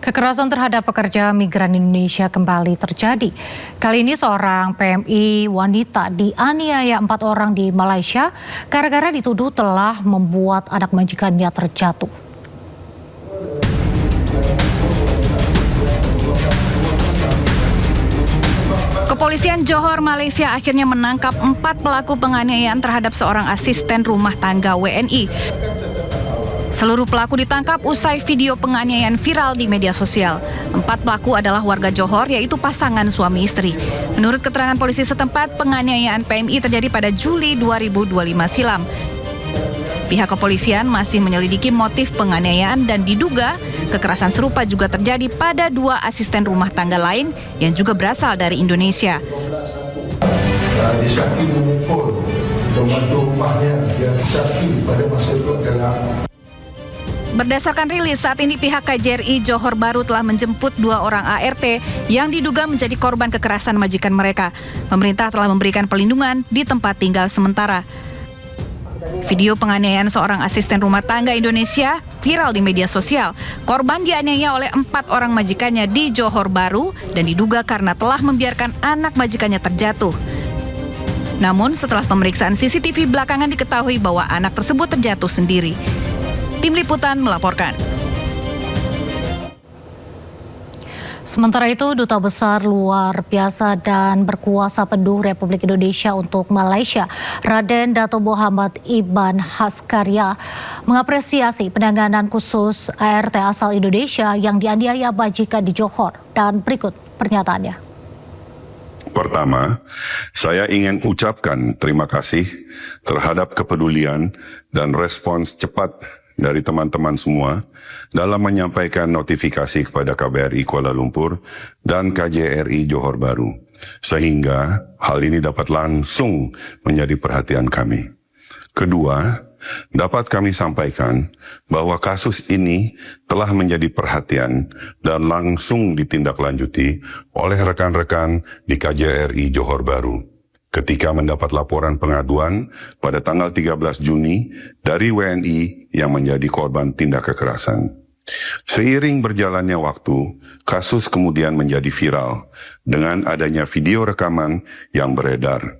Kekerasan terhadap pekerja migran Indonesia kembali terjadi. Kali ini seorang PMI wanita dianiaya 4 orang di Malaysia gara-gara dituduh telah membuat anak majikannya terjatuh. Kepolisian Johor, Malaysia akhirnya menangkap 4 pelaku penganiayaan terhadap seorang asisten rumah tangga WNI. Seluruh pelaku ditangkap usai video penganiayaan viral di media sosial. 4 pelaku adalah warga Johor, yaitu pasangan suami istri. Menurut keterangan polisi setempat, penganiayaan PMI terjadi pada Juli 2025 silam. Pihak kepolisian masih menyelidiki motif penganiayaan dan diduga kekerasan serupa juga terjadi pada 2 asisten rumah tangga lain yang juga berasal dari Indonesia. Disyaki memukul pembantu rumahnya yang disyaki pada masa itu adalah. Berdasarkan rilis, saat ini pihak KJRI Johor Bahru telah menjemput 2 orang ART yang diduga menjadi korban kekerasan majikan mereka. Pemerintah telah memberikan perlindungan di tempat tinggal sementara. Video penganiayaan seorang asisten rumah tangga Indonesia viral di media sosial. Korban dianiaya oleh 4 orang majikannya di Johor Bahru dan diduga karena telah membiarkan anak majikannya terjatuh. Namun setelah pemeriksaan CCTV belakangan diketahui bahwa anak tersebut terjatuh sendiri. Tim Liputan melaporkan. Sementara itu, Duta Besar Luar Biasa dan Berkuasa Penuh Republik Indonesia untuk Malaysia, Raden Dato' Muhammad Ibn Haskaria, mengapresiasi penanganan khusus ART asal Indonesia yang dianiaya majikan di Johor. Dan berikut pernyataannya. Pertama, saya ingin ucapkan terima kasih terhadap kepedulian dan respons cepat dari teman-teman semua dalam menyampaikan notifikasi kepada KBRI Kuala Lumpur dan KJRI Johor Bahru, sehingga hal ini dapat langsung menjadi perhatian kami. Kedua, dapat kami sampaikan bahwa kasus ini telah menjadi perhatian dan langsung ditindaklanjuti oleh rekan-rekan di KJRI Johor Bahru ketika mendapat laporan pengaduan pada tanggal 13 Juni dari WNI yang menjadi korban tindak kekerasan. Seiring berjalannya waktu, kasus kemudian menjadi viral dengan adanya video rekaman yang beredar.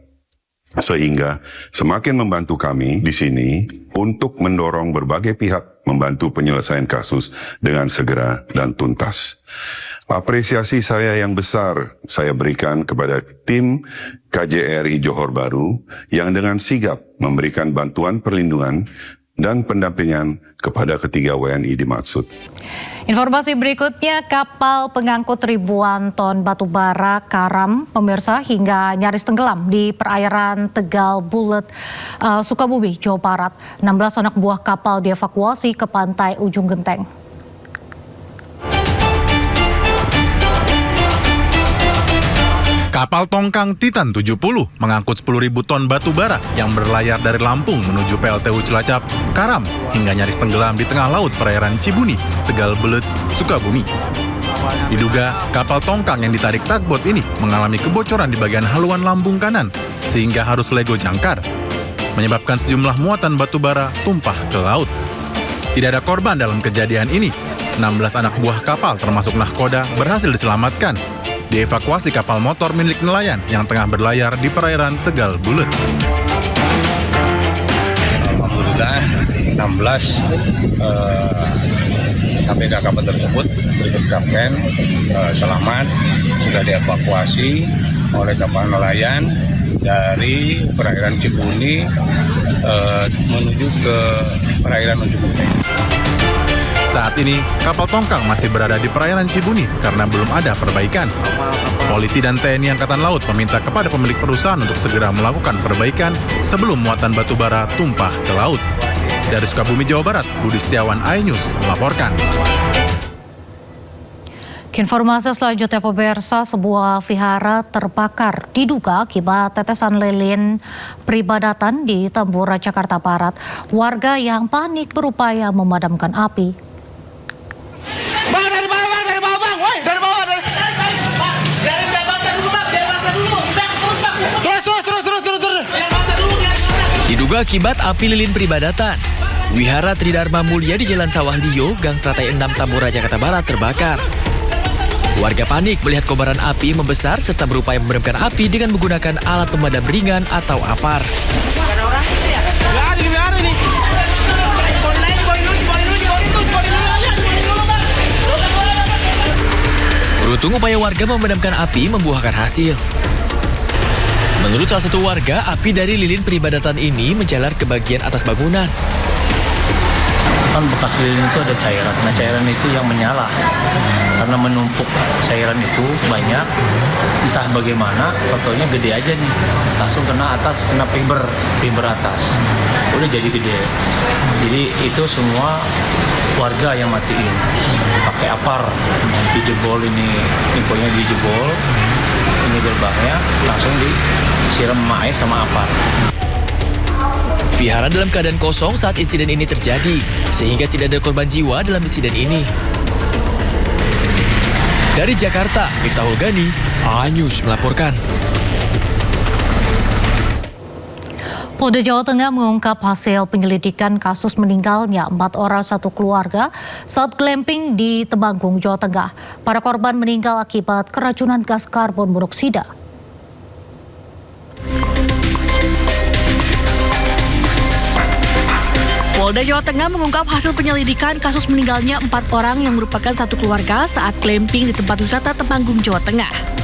Sehingga semakin membantu kami di sini untuk mendorong berbagai pihak membantu penyelesaian kasus dengan segera dan tuntas. Apresiasi saya yang besar saya berikan kepada tim KJRI Johor Bahru yang dengan sigap memberikan bantuan perlindungan dan pendampingan kepada ketiga WNI dimaksud. Informasi berikutnya, kapal pengangkut ribuan ton batu bara karam pemirsa hingga nyaris tenggelam di perairan Tegal Bulet, Sukabumi, Jawa Barat. 16 anak buah kapal dievakuasi ke pantai Ujung Genteng. Kapal tongkang Titan 70 mengangkut 10.000 ton batu bara yang berlayar dari Lampung menuju PLTU Cilacap, karam hingga nyaris tenggelam di tengah laut perairan Cibuni, Tegal Belet, Sukabumi. Diduga kapal tongkang yang ditarik tugboat ini mengalami kebocoran di bagian haluan lambung kanan sehingga harus lego jangkar, menyebabkan sejumlah muatan batu bara tumpah ke laut. Tidak ada korban dalam kejadian ini. 16 anak buah kapal termasuk nahkoda berhasil diselamatkan. Dievakuasi kapal motor milik nelayan yang tengah berlayar di perairan Tegal Bulet. Alhamdulillah 16 APK kapal tersebut berikut kapten selamat, sudah dievakuasi oleh kapal nelayan dari perairan Cibuni menuju ke perairan Ujung Genteng. Saat ini, kapal tongkang masih berada di perairan Cibuni karena belum ada perbaikan. Polisi dan TNI Angkatan Laut meminta kepada pemilik perusahaan untuk segera melakukan perbaikan sebelum muatan batu bara tumpah ke laut. Dari Sukabumi, Jawa Barat, Budi Setiawan, iNews melaporkan. Informasi selanjutnya pemirsa, sebuah vihara terbakar diduga akibat tetesan lilin peribadatan di Tambora, Jakarta Barat. Warga yang panik berupaya memadamkan api. Diduga akibat api lilin peribadatan. Wihara Tridharma Mulia di Jalan Sawah Lio, Gang Teratai 6 Tambora, Jakarta Barat terbakar. Warga panik melihat kobaran api membesar serta berupaya memadamkan api dengan menggunakan alat pemadam ringan atau APAR. Beruntung upaya warga memadamkan api membuahkan hasil. Menurut salah satu warga, api dari lilin peribadatan ini menjalar ke bagian atas bangunan. Kan bekas lilin itu ada cairan. Nah, cairan itu yang menyala. Karena menumpuk cairan itu banyak, entah bagaimana, fotonya gede aja nih. Langsung kena atas, kena fiber atas. Udah jadi gede. Jadi itu semua warga yang matiin. Pakai APAR, dijebol ini, infonya dijebol. Ini gerbangnya, langsung disiram air sama APAR. Vihara dalam keadaan kosong saat insiden ini terjadi, sehingga tidak ada korban jiwa dalam insiden ini. Dari Jakarta, Miftahul Gani, A-News melaporkan. Polda Jawa Tengah mengungkap hasil penyelidikan kasus meninggalnya 4 orang satu keluarga saat glamping di Temanggung, Jawa Tengah. Para korban meninggal akibat keracunan gas karbon monoksida. Polda Jawa Tengah mengungkap hasil penyelidikan kasus meninggalnya 4 orang yang merupakan satu keluarga saat glamping di tempat wisata Temanggung, Jawa Tengah.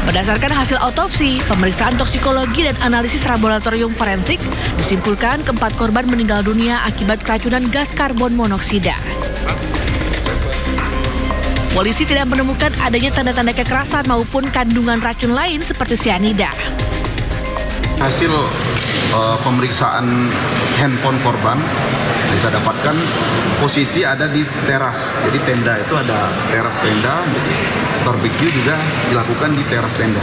Berdasarkan hasil autopsi, pemeriksaan toksikologi dan analisis laboratorium forensik, disimpulkan keempat korban meninggal dunia akibat keracunan gas karbon monoksida. Polisi tidak menemukan adanya tanda-tanda kekerasan maupun kandungan racun lain seperti cyanida. Hasil pemeriksaan handphone korban kita dapatkan posisi ada di teras. Jadi tenda itu ada teras tenda, barbecue juga dilakukan di teras tenda.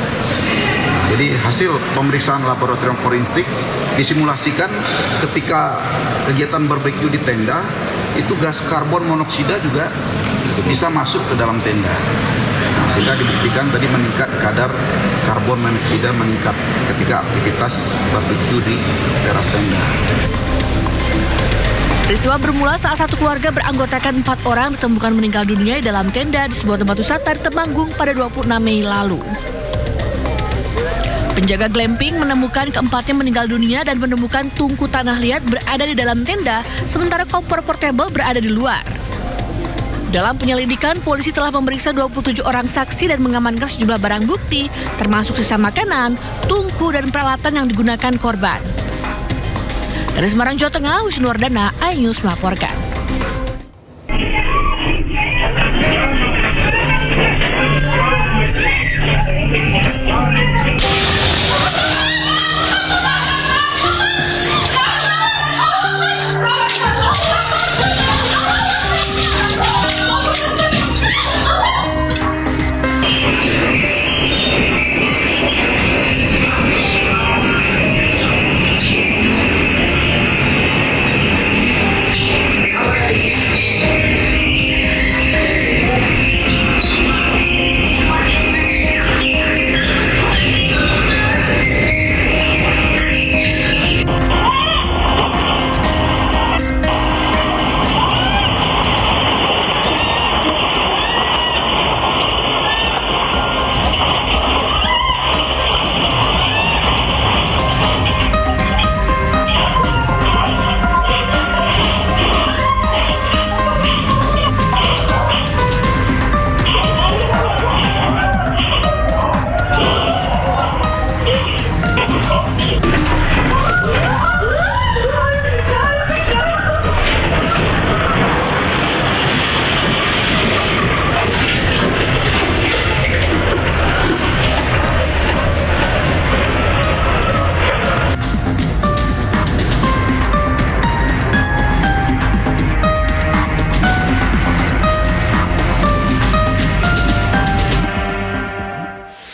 Jadi hasil pemeriksaan laboratorium forensik disimulasikan ketika kegiatan barbecue di tenda itu gas karbon monoksida juga bisa masuk ke dalam tenda. Sehingga dibuktikan tadi meningkat kadar karbon monoksida meningkat ketika aktivitas barbecue di teras tenda. Peristiwa bermula saat satu keluarga beranggotakan 4 orang ditemukan meninggal dunia di dalam tenda di sebuah tempat wisata di Temanggung pada 26 Mei lalu. Penjaga glamping menemukan keempatnya meninggal dunia dan menemukan tungku tanah liat berada di dalam tenda, sementara kompor portable berada di luar. Dalam penyelidikan, polisi telah memeriksa 27 orang saksi dan mengamankan sejumlah barang bukti, termasuk sisa makanan, tungku, dan peralatan yang digunakan korban. Dari Semarang, Jawa Tengah, Wisnu Wardana, A-News melaporkan.